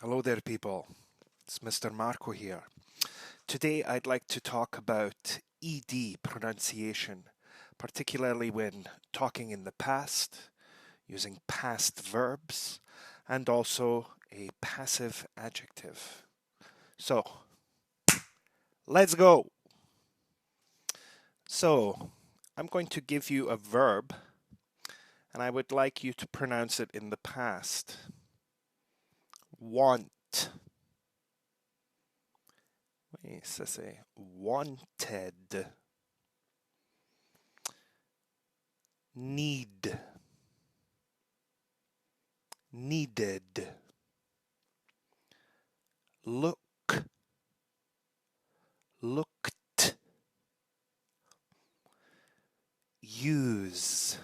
Hello there, people. It's Mr. Marco here. Today, I'd like to talk about ED pronunciation, particularly when talking in the past, using past verbs, and also a passive adjective. So, let's go. So, I'm going to give you a verb, and I would like you to pronounce it in the past. Want. Ça c'est wanted. Need. Needed. Look. Looked. Use.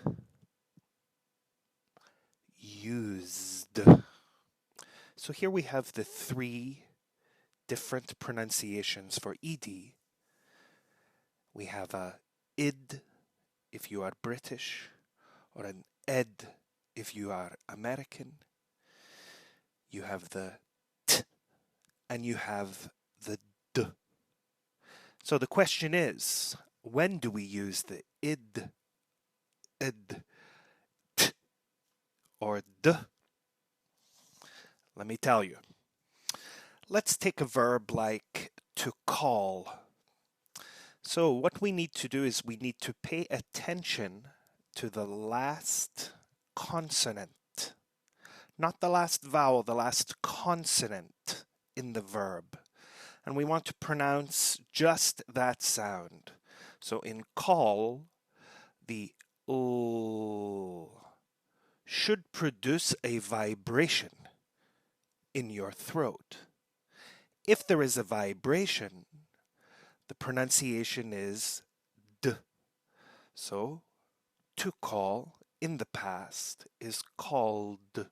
Used. So here we have the three different pronunciations for ED. We have a id if you are British, or an ed if you are American. You have the t, and you have the d. So the question is, when do we use the id, t, or d? Let me tell you. Let's take a verb like to call. So what we need to do is we need to pay attention to the last consonant, not the last vowel, the last consonant in the verb. And we want to pronounce just that sound. So in call, the l should produce a vibration in your throat. If there is a vibration, the pronunciation is d. So, to call in the past is called.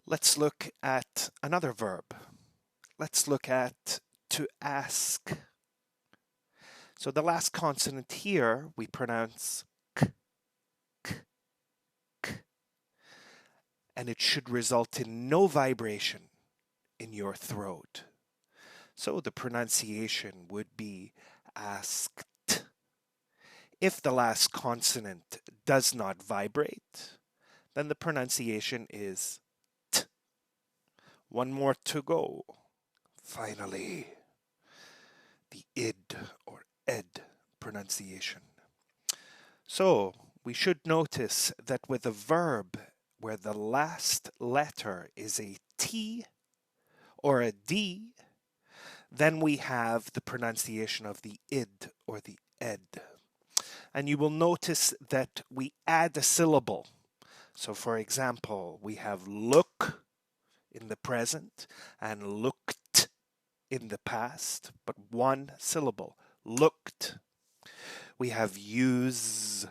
Let's look at another verb. Let's look at to ask. So the last consonant here we pronounce k, k, k. And it should result in no vibration in your throat. So the pronunciation would be asked. If the last consonant does not vibrate, then the pronunciation is t. One more to go. Finally, the id or ed pronunciation. So we should notice that with a verb where the last letter is a T or a D, then we have the pronunciation of the id or the ed. And you will notice that we add a syllable. So for example, we have look in the present and looked in the past, but one syllable, looked. We have use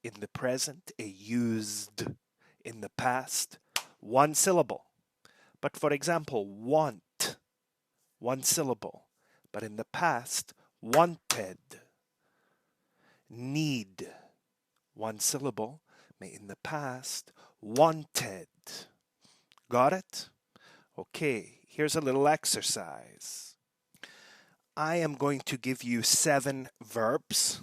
in the present, a used in the past, one syllable. But for example, want, one syllable, but in the past, wanted. Need, one syllable, but in the past, wanted. Got it? Okay, here's a little exercise. I am going to give you 7 verbs,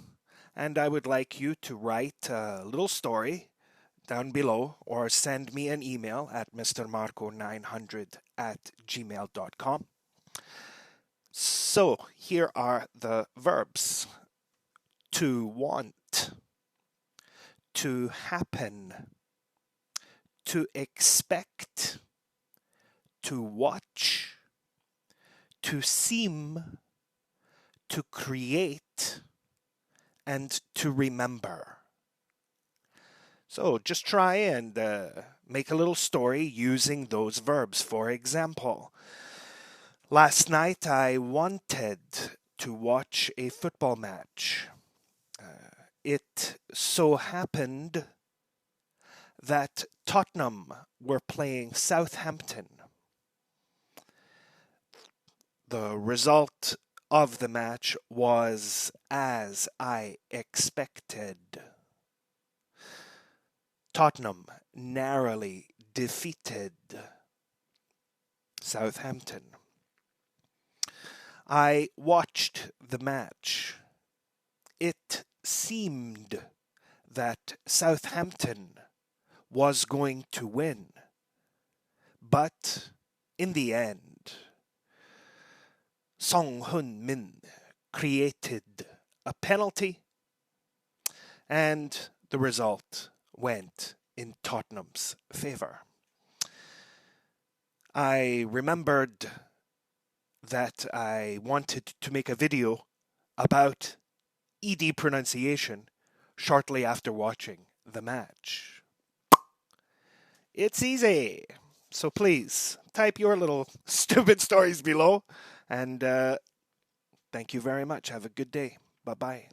and I would like you to write a little story down below or send me an email at mrmarco900@gmail.com. So here are the verbs. To want, to happen, to expect, to watch, to seem, to create, and to remember. So just try and make a little story using those verbs. For example, last night I wanted to watch a football match. It so happened that Tottenham were playing Southampton. The result of the match was as I expected. Tottenham narrowly defeated Southampton. I watched the match. It seemed that Southampton was going to win. But in the end, Son Heung-min created a penalty, and the result went in Tottenham's favour. I remembered that I wanted to make a video about ED pronunciation shortly after watching the match. It's easy. So please, type your little stupid stories below. And thank you very much. Have a good day. Bye-bye.